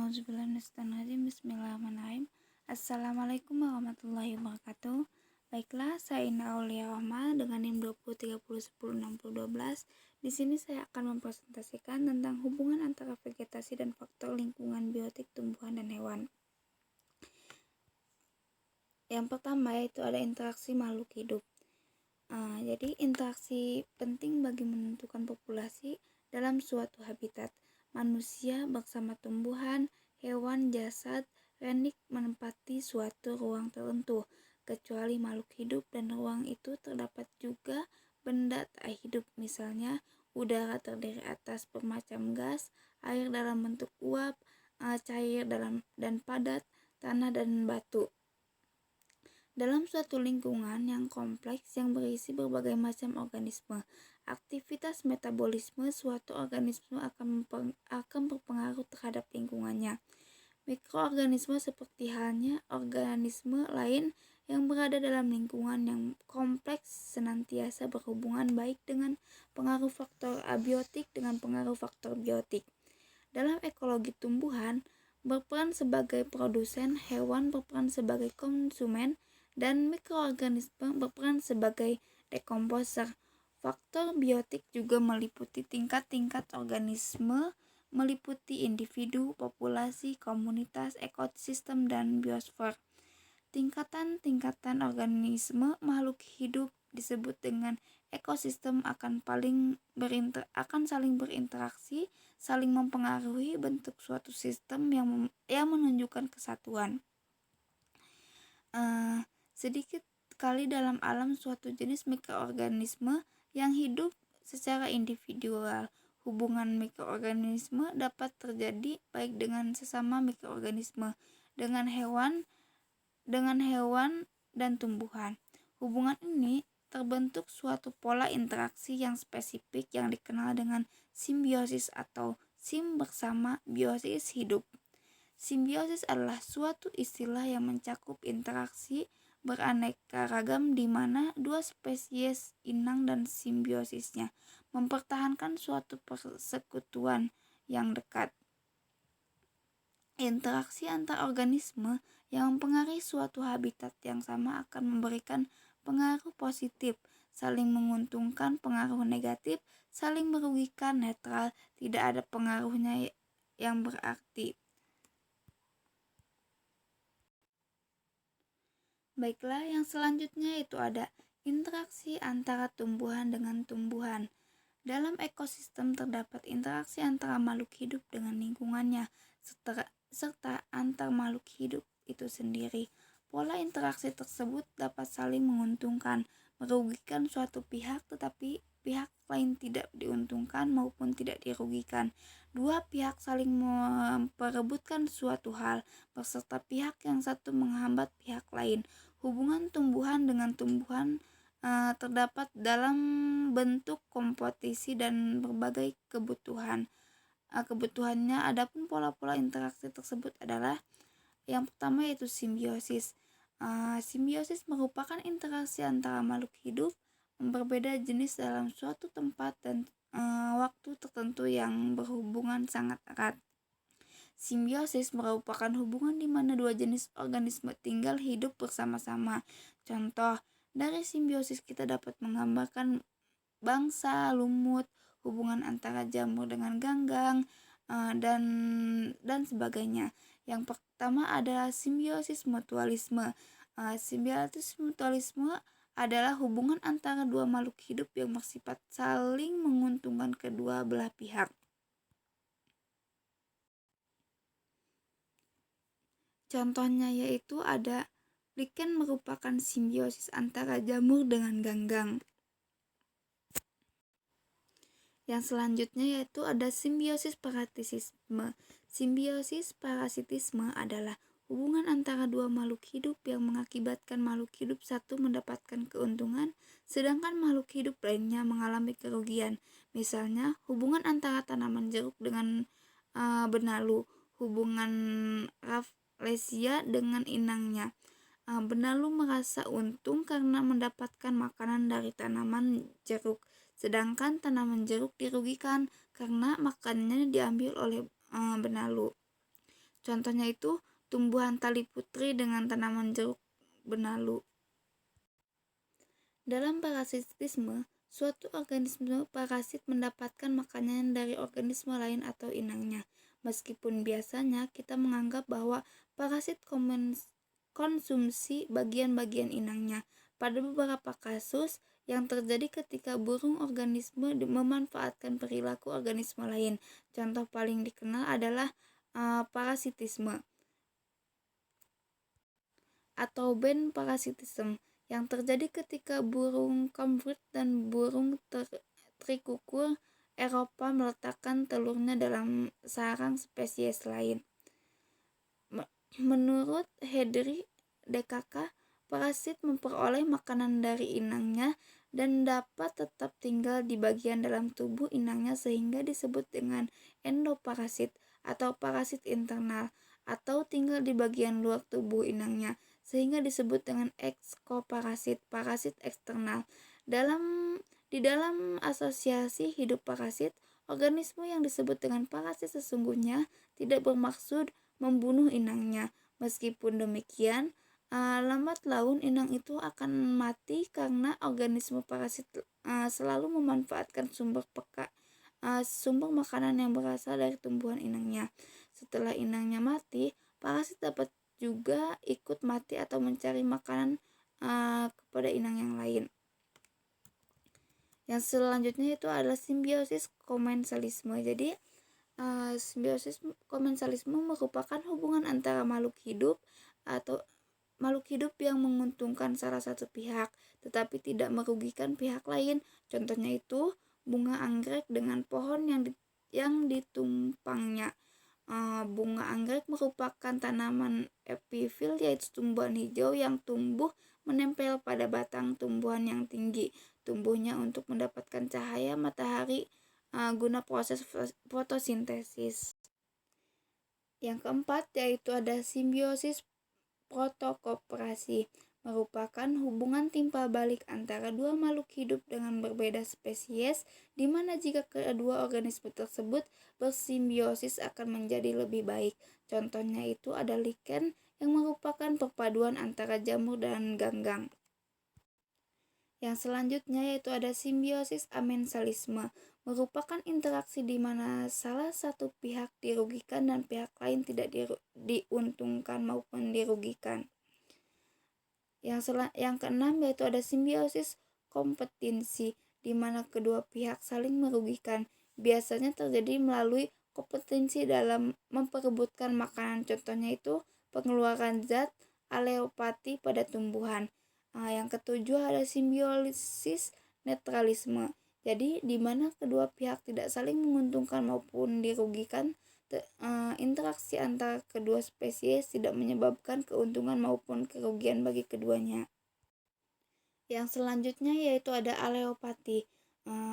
Bismillahirrahmanirrahim. Assalamualaikum warahmatullahi wabarakatuh. Baiklah, saya Indah Aulia Rahma dengan NIM 2030101012. Di sini saya akan mempresentasikan tentang hubungan antara vegetasi dan faktor lingkungan biotik tumbuhan dan hewan. Yang pertama yaitu ada interaksi makhluk hidup. Jadi interaksi penting bagi menentukan populasi dalam suatu habitat. Manusia bersama tumbuhan, hewan, jasad, renik menempati suatu ruang tertentu. Kecuali makhluk hidup dan ruang itu terdapat juga benda tak hidup, misalnya udara terdiri atas bermacam gas, air dalam bentuk uap, cair dalam dan padat, tanah dan batu. Dalam suatu lingkungan yang kompleks yang berisi berbagai macam organisme, aktivitas metabolisme suatu organisme akan berpengaruh terhadap lingkungannya. Mikroorganisme seperti halnya organisme lain yang berada dalam lingkungan yang kompleks senantiasa berhubungan baik dengan pengaruh faktor abiotik dengan pengaruh faktor biotik. Dalam ekologi tumbuhan, berperan sebagai produsen, hewan berperan sebagai konsumen, dan mikroorganisme berperan sebagai dekomposer. Faktor biotik juga meliputi tingkat-tingkat organisme, meliputi individu, populasi, komunitas, ekosistem, dan biosfer. Tingkatan-tingkatan organisme makhluk hidup disebut dengan ekosistem akan saling berinteraksi, saling mempengaruhi bentuk suatu sistem yang menunjukkan kesatuan. Sedikit kali dalam alam suatu jenis mikroorganisme yang hidup secara individual. Hubungan mikroorganisme dapat terjadi baik dengan sesama mikroorganisme, dengan hewan dan tumbuhan. Hubungan ini terbentuk suatu pola interaksi yang spesifik yang dikenal dengan simbiosis atau sim bersama biosis hidup. Simbiosis adalah suatu istilah yang mencakup interaksi beraneka ragam di mana dua spesies inang dan simbiosisnya mempertahankan suatu persekutuan yang dekat. Interaksi antar organisme yang mempengaruhi suatu habitat yang sama akan memberikan pengaruh positif, saling menguntungkan, pengaruh negatif, saling merugikan, netral, tidak ada pengaruhnya yang berarti. Baiklah, yang selanjutnya itu ada interaksi antara tumbuhan dengan tumbuhan. Dalam ekosistem terdapat interaksi antara makhluk hidup dengan lingkungannya, serta antar makhluk hidup itu sendiri. Pola interaksi tersebut dapat saling menguntungkan, merugikan suatu pihak tetapi pihak lain tidak diuntungkan maupun tidak dirugikan. Dua pihak saling memperebutkan suatu hal, beserta pihak yang satu menghambat pihak lain. Hubungan tumbuhan dengan tumbuhan terdapat dalam bentuk kompetisi dan berbagai kebutuhannya. Adapun pola-pola interaksi tersebut adalah yang pertama yaitu simbiosis. Simbiosis merupakan interaksi antara makhluk hidup berbeda jenis dalam suatu tempat dan waktu tertentu yang berhubungan sangat erat. Simbiosis merupakan hubungan di mana dua jenis organisme tinggal hidup bersama-sama. Contoh, dari simbiosis kita dapat menggambarkan bangsa, lumut, hubungan antara jamur dengan ganggang, dan sebagainya. Yang pertama adalah simbiosis mutualisme. Simbiosis mutualisme adalah hubungan antara dua makhluk hidup yang bersifat saling menguntungkan kedua belah pihak. Contohnya yaitu ada lichen merupakan simbiosis antara jamur dengan ganggang. Yang selanjutnya yaitu ada simbiosis parasitisme. Simbiosis parasitisme adalah hubungan antara dua makhluk hidup yang mengakibatkan makhluk hidup satu mendapatkan keuntungan, sedangkan makhluk hidup lainnya mengalami kerugian. Misalnya, hubungan antara tanaman jeruk dengan benalu, hubungan Rafflesia dengan inangnya. Benalu merasa untung karena mendapatkan makanan dari tanaman jeruk, sedangkan tanaman jeruk dirugikan karena makanannya diambil oleh benalu. Contohnya itu tumbuhan tali putri dengan tanaman jeruk benalu. Dalam parasitisme, suatu organisme parasit mendapatkan makanan dari organisme lain atau inangnya. Meskipun biasanya kita menganggap bahwa parasit konsumsi bagian-bagian inangnya. Pada beberapa kasus yang terjadi ketika burung organisme memanfaatkan perilaku organisme lain. Contoh paling dikenal adalah parasitisme atau band parasitisme yang terjadi ketika burung kamfrit dan burung trikukur Eropa meletakkan telurnya dalam sarang spesies lain. Menurut Hedri DKK, parasit memperoleh makanan dari inangnya dan dapat tetap tinggal di bagian dalam tubuh inangnya sehingga disebut dengan endoparasit atau parasit internal, atau tinggal di bagian luar tubuh inangnya sehingga disebut dengan ekskoparasit, parasit eksternal. Di dalam asosiasi hidup parasit, organisme yang disebut dengan parasit sesungguhnya tidak bermaksud membunuh inangnya. Meskipun demikian, lambat laun inang itu akan mati karena organisme parasit selalu memanfaatkan sumber makanan yang berasal dari tumbuhan inangnya. Setelah inangnya mati, parasit dapat juga ikut mati atau mencari makanan kepada inang yang lain. Yang selanjutnya itu adalah simbiosis komensalisme. Jadi simbiosis komensalisme merupakan hubungan antara makhluk hidup yang menguntungkan salah satu pihak tetapi tidak merugikan pihak lain. Contohnya itu bunga anggrek dengan pohon yang ditumpangnya. Bunga anggrek merupakan tanaman epifil, yaitu tumbuhan hijau yang tumbuh menempel pada batang tumbuhan yang tinggi. Tumbuhnya untuk mendapatkan cahaya matahari guna proses fotosintesis. Yang keempat yaitu ada simbiosis protokooperasi, merupakan hubungan timpal balik antara dua makhluk hidup dengan berbeda spesies, di mana jika kedua organisme tersebut bersimbiosis akan menjadi lebih baik. Contohnya itu ada lichen yang merupakan perpaduan antara jamur dan ganggang. Yang selanjutnya yaitu ada simbiosis amensalisme, merupakan interaksi di mana salah satu pihak dirugikan dan pihak lain tidak diuntungkan maupun dirugikan. Yang keenam yaitu ada simbiosis kompetensi, di mana kedua pihak saling merugikan. Biasanya terjadi melalui kompetensi dalam memperebutkan makanan. Contohnya itu pengeluaran zat aleopati pada tumbuhan. Yang ketujuh ada simbiosis netralisme. Jadi di mana kedua pihak tidak saling menguntungkan maupun dirugikan. Interaksi antara kedua spesies tidak menyebabkan keuntungan maupun kerugian bagi keduanya. Yang selanjutnya yaitu ada aleopati.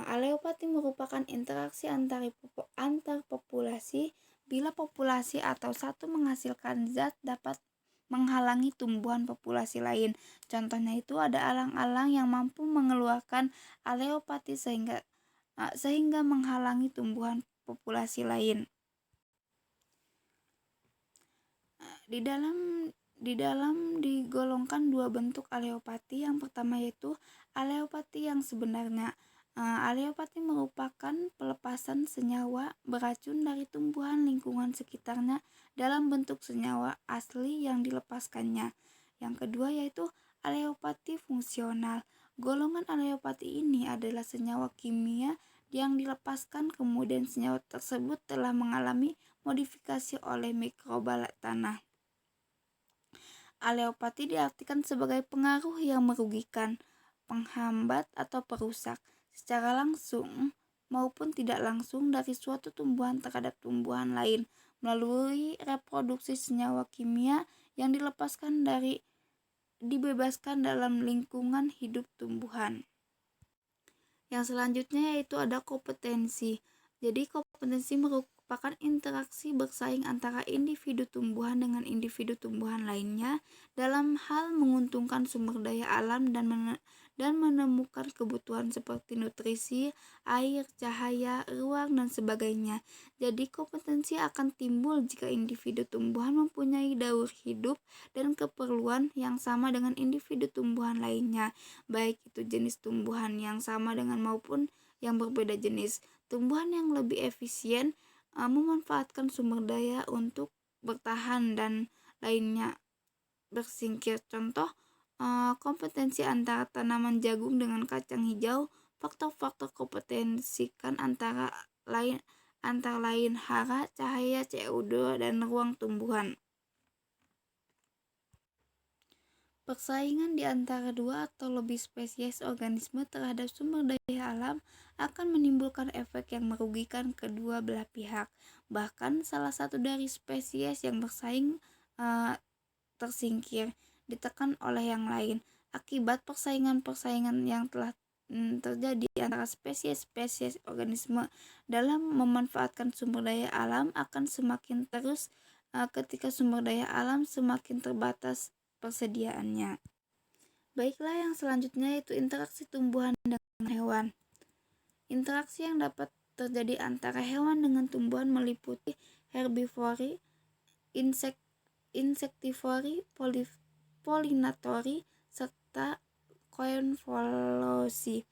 Aleopati merupakan interaksi antar populasi bila populasi atau satu menghasilkan zat dapat menghalangi tumbuhan populasi lain. Contohnya itu ada alang-alang yang mampu mengeluarkan aleopati sehingga menghalangi tumbuhan populasi lain. Di dalam digolongkan dua bentuk aleopati. Yang pertama yaitu aleopati yang sebenarnya. Aleopati merupakan pelepasan senyawa beracun dari tumbuhan lingkungan sekitarnya dalam bentuk senyawa asli yang dilepaskannya. Yang kedua yaitu aleopati fungsional. Golongan aleopati ini adalah senyawa kimia yang dilepaskan kemudian senyawa tersebut telah mengalami modifikasi oleh mikroba tanah. Aleopati diartikan sebagai pengaruh yang merugikan, penghambat atau perusak secara langsung maupun tidak langsung dari suatu tumbuhan terhadap tumbuhan lain melalui reproduksi senyawa kimia yang dibebaskan dalam lingkungan hidup tumbuhan. Yang selanjutnya yaitu ada kompetensi. Jadi kompetensi merupakan interaksi bersaing antara individu tumbuhan dengan individu tumbuhan lainnya dalam hal menguntungkan sumber daya alam dan menemukan kebutuhan seperti nutrisi, air, cahaya, ruang, dan sebagainya. Jadi kompetensi akan timbul jika individu tumbuhan mempunyai daur hidup dan keperluan yang sama dengan individu tumbuhan lainnya, baik itu jenis tumbuhan yang sama dengan maupun yang berbeda jenis. Tumbuhan yang lebih efisien memanfaatkan sumber daya untuk bertahan dan lainnya bersingkir. Contoh kompetensi antara tanaman jagung dengan kacang hijau. Faktor-faktor kompetensikan antara lain hara, cahaya, CO2, dan ruang tumbuhan. Persaingan di antara dua atau lebih spesies organisme terhadap sumber daya alam akan menimbulkan efek yang merugikan kedua belah pihak. Bahkan salah satu dari spesies yang bersaing tersingkir, ditekan oleh yang lain. Akibat persaingan-persaingan yang telah terjadi antara spesies-spesies organisme dalam memanfaatkan sumber daya alam akan semakin terus ketika sumber daya alam semakin terbatas persediaannya. Baiklah, yang selanjutnya yaitu interaksi tumbuhan dengan hewan. Interaksi yang dapat terjadi antara hewan dengan tumbuhan meliputi herbivori, insektivori, polinatori, serta konvolusi.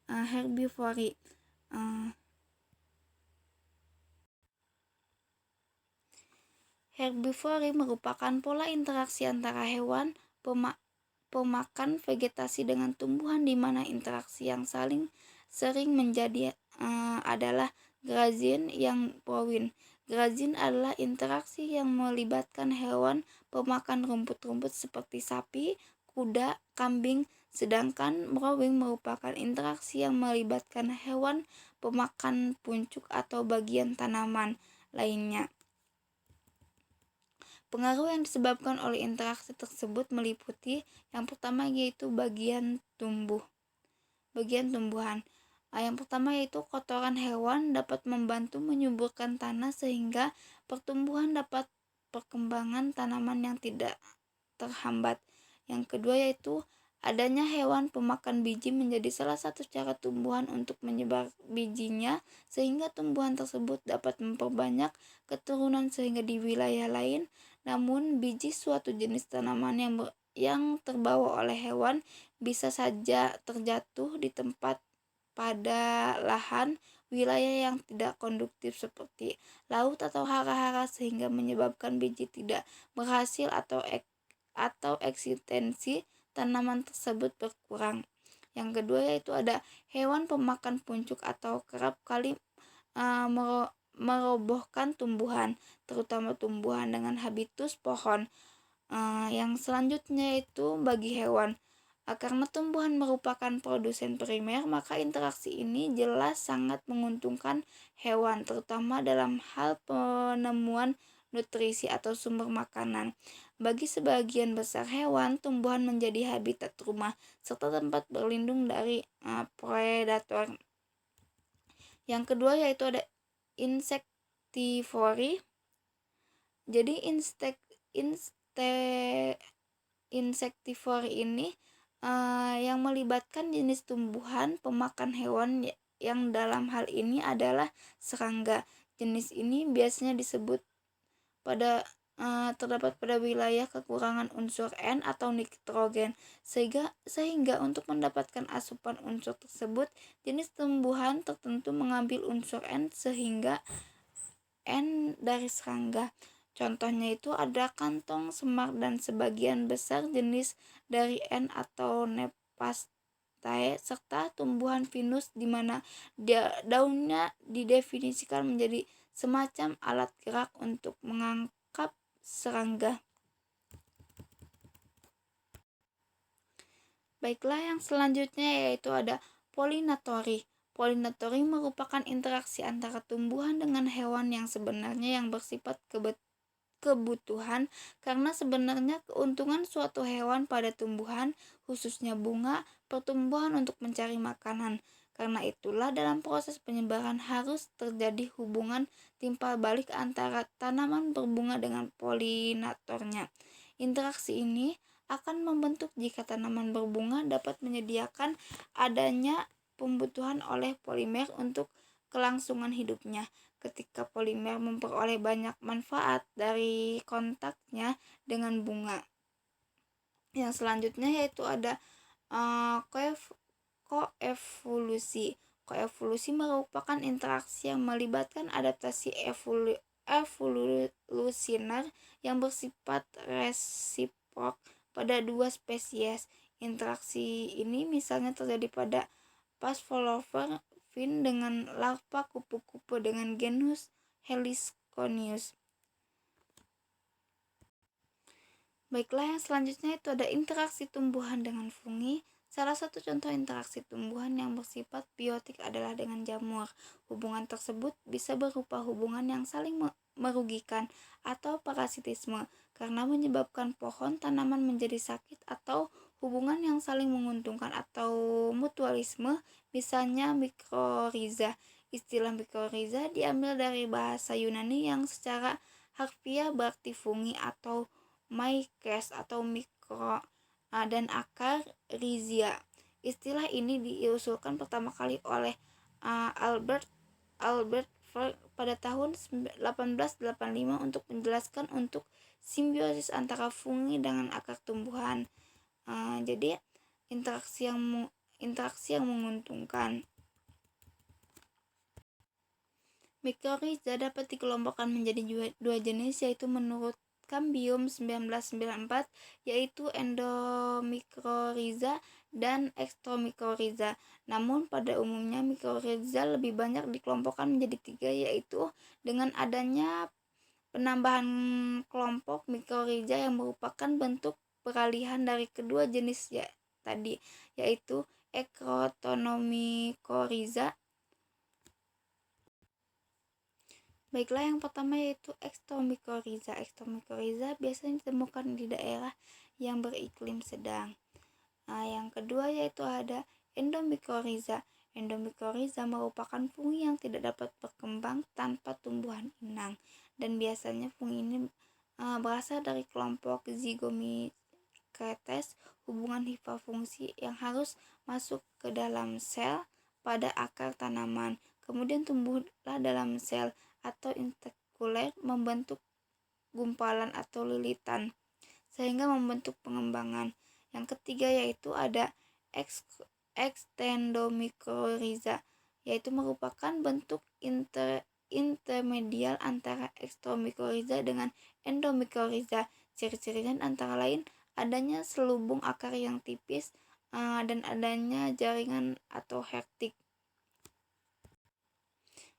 Herbivori Herbivori merupakan pola interaksi antara hewan pemakan vegetasi dengan tumbuhan di mana interaksi yang saling sering menjadi adalah grazien yang prowin. Grazien adalah interaksi yang melibatkan hewan pemakan rumput-rumput seperti sapi, kuda, kambing, sedangkan mrowing merupakan interaksi yang melibatkan hewan pemakan puncuk atau bagian tanaman lainnya. Pengaruh yang disebabkan oleh interaksi tersebut meliputi yang pertama yaitu bagian tumbuhan. Yang pertama yaitu kotoran hewan dapat membantu menyuburkan tanah sehingga pertumbuhan dapat perkembangan tanaman yang tidak terhambat. Yang kedua yaitu adanya hewan pemakan biji menjadi salah satu cara tumbuhan untuk menyebar bijinya sehingga tumbuhan tersebut dapat memperbanyak keturunan sehingga di wilayah lain. Namun biji suatu jenis tanaman yang terbawa oleh hewan bisa saja terjatuh di tempat pada lahan wilayah yang tidak konduktif seperti laut atau hara-hara sehingga menyebabkan biji tidak berhasil atau eksistensi tanaman tersebut berkurang. Yang kedua yaitu ada hewan pemakan puncuk atau kerap kali merobohkan tumbuhan, terutama tumbuhan dengan habitus pohon. Yang selanjutnya itu bagi hewan. Karena tumbuhan merupakan produsen primer, maka interaksi ini jelas sangat menguntungkan hewan, terutama dalam hal penemuan nutrisi atau sumber makanan. Bagi sebagian besar hewan, tumbuhan menjadi habitat rumah serta tempat berlindung dari predator. Yang kedua yaitu ada insektivori. Jadi insektivori ini yang melibatkan jenis tumbuhan pemakan hewan yang dalam hal ini adalah serangga. Jenis ini biasanya disebut terdapat pada wilayah kekurangan unsur N atau nitrogen, sehingga untuk mendapatkan asupan unsur tersebut jenis tumbuhan tertentu mengambil unsur N sehingga N dari serangga. Contohnya itu ada kantong semar dan sebagian besar jenis dari N atau Nepastae serta tumbuhan pinus di mana daunnya didefinisikan menjadi semacam alat gerak untuk mengangkap serangga. Baiklah, yang selanjutnya yaitu ada polinatori. Polinatori merupakan interaksi antara tumbuhan dengan hewan yang sebenarnya yang bersifat kebutuhan, karena sebenarnya keuntungan suatu hewan pada tumbuhan, khususnya bunga, pertumbuhan untuk mencari makanan. Karena itulah dalam proses penyebaran harus terjadi hubungan timpal balik antara tanaman berbunga dengan polinatornya. Interaksi ini akan membentuk jika tanaman berbunga dapat menyediakan adanya pembutuhan oleh polimer untuk kelangsungan hidupnya. Ketika polimer memperoleh banyak manfaat dari kontaknya dengan bunga. Yang selanjutnya yaitu ada koevolusi. Koevolusi merupakan interaksi yang melibatkan adaptasi evolusioner yang bersifat resiprok pada dua spesies. Interaksi ini misalnya terjadi pada Phaspholover fin dengan larva kupu-kupu dengan genus Heliconius. Baiklah, yang selanjutnya itu ada interaksi tumbuhan dengan fungi. Salah satu contoh interaksi tumbuhan yang bersifat biotik adalah dengan jamur. Hubungan tersebut bisa berupa hubungan yang saling merugikan atau parasitisme karena menyebabkan pohon tanaman menjadi sakit, atau hubungan yang saling menguntungkan atau mutualisme, misalnya mikoriza. Istilah mikoriza diambil dari bahasa Yunani yang secara harfiah berarti fungi atau myces atau mikro, dan akar rhizia. Istilah ini diusulkan pertama kali oleh Albert Fry pada tahun 1885 untuk menjelaskan untuk simbiosis antara fungi dengan akar tumbuhan. Jadi interaksi yang menguntungkan. Mycorrhiza dapat dikelompokkan menjadi dua jenis, yaitu menurut Cambium 1994, yaitu endomycorrhiza dan extomycorrhiza. Namun pada umumnya mycorrhiza lebih banyak dikelompokkan menjadi tiga, yaitu dengan adanya penambahan kelompok mycorrhiza yang merupakan bentuk peralihan dari kedua jenis tadi, yaitu Ectonomycorrhiza. Baiklah, yang pertama yaitu extomycorrhiza. Extomycorrhiza biasanya ditemukan di daerah yang beriklim sedang. Yang kedua yaitu ada endomycorrhiza. Endomycorrhiza merupakan fungi yang tidak dapat berkembang tanpa tumbuhan inang, dan biasanya fungi ini berasal dari kelompok Zygomycetes, hubungan hifa fungsi yang harus masuk ke dalam sel pada akar tanaman, kemudian tumbuhlah dalam sel atau intekuler membentuk gumpalan atau lilitan sehingga membentuk pengembangan. Yang ketiga yaitu ada extendomycorrhiza, yaitu merupakan bentuk intermedial antara extomycorrhiza dengan endomycorrhiza. Ciri-cirinya antara lain adanya selubung akar yang tipis dan adanya jaringan atau hektik.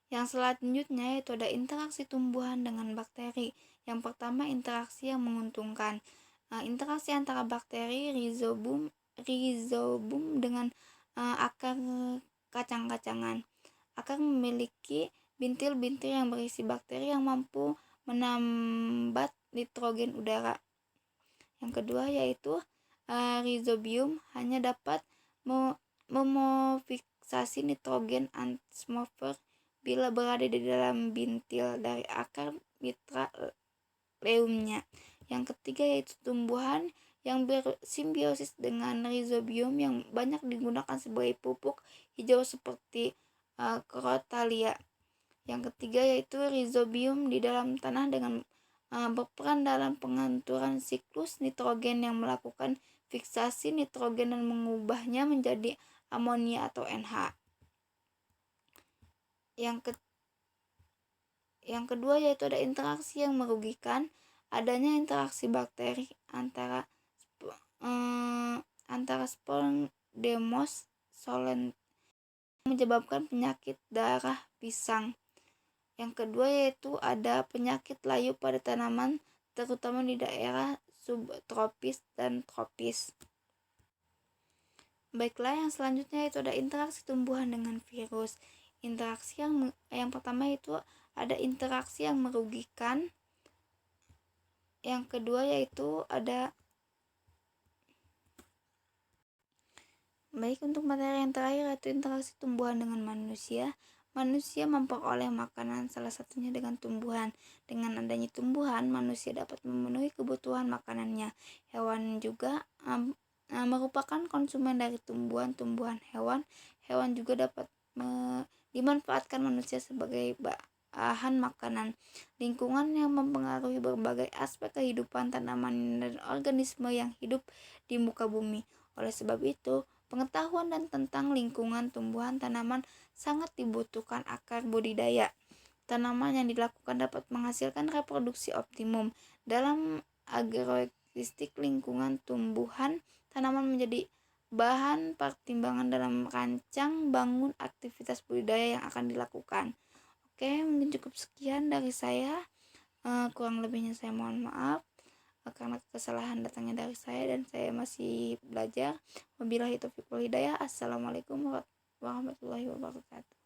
Yang selanjutnya yaitu ada interaksi tumbuhan dengan bakteri. Yang pertama, interaksi yang menguntungkan. Interaksi antara bakteri rhizobum dengan akar kacang-kacangan. Akar memiliki bintil-bintil yang berisi bakteri yang mampu menambat nitrogen udara. Yang kedua yaitu rhizobium hanya dapat memofiksasi nitrogen atmosfer bila berada di dalam bintil dari akar mitra leumnya. Yang ketiga yaitu tumbuhan yang bersimbiosis dengan rhizobium yang banyak digunakan sebagai pupuk hijau seperti Crotalia. Yang ketiga yaitu rhizobium di dalam tanah dengan berperan dalam pengaturan siklus nitrogen yang melakukan fiksasi nitrogen dan mengubahnya menjadi amonia atau NH. Yang kedua yaitu ada interaksi yang merugikan. Adanya interaksi bakteri antara Sporodemus solens menyebabkan penyakit darah pisang. Yang kedua yaitu ada penyakit layu pada tanaman, terutama di daerah subtropis dan tropis. Baiklah, yang selanjutnya itu ada interaksi tumbuhan dengan virus. Interaksi yang pertama itu ada interaksi yang merugikan. Yang kedua yaitu ada untuk materi yang terakhir yaitu interaksi tumbuhan dengan manusia. manusia memperoleh makanan, salah satunya dengan tumbuhan. Dengan adanya tumbuhan, manusia dapat memenuhi kebutuhan makanannya. Hewan juga merupakan konsumen dari tumbuhan hewan. Hewan juga dapat dimanfaatkan manusia sebagai bahan makanan. Lingkungan yang mempengaruhi berbagai aspek kehidupan tanaman dan organisme yang hidup di muka bumi. Oleh sebab itu, pengetahuan dan tentang lingkungan tumbuhan tanaman sangat dibutuhkan akar budidaya. Tanaman yang dilakukan dapat menghasilkan reproduksi optimum. Dalam agroekoristik lingkungan tumbuhan tanaman menjadi bahan pertimbangan dalam rancang bangun aktivitas budidaya yang akan dilakukan. Oke, mungkin cukup sekian dari saya. Kurang lebihnya saya mohon maaf karena kesalahan datangnya dari saya dan saya masih belajar. Wabillahi taufiq wal hidayah. Assalamualaikum warahmatullahi wabarakatuh.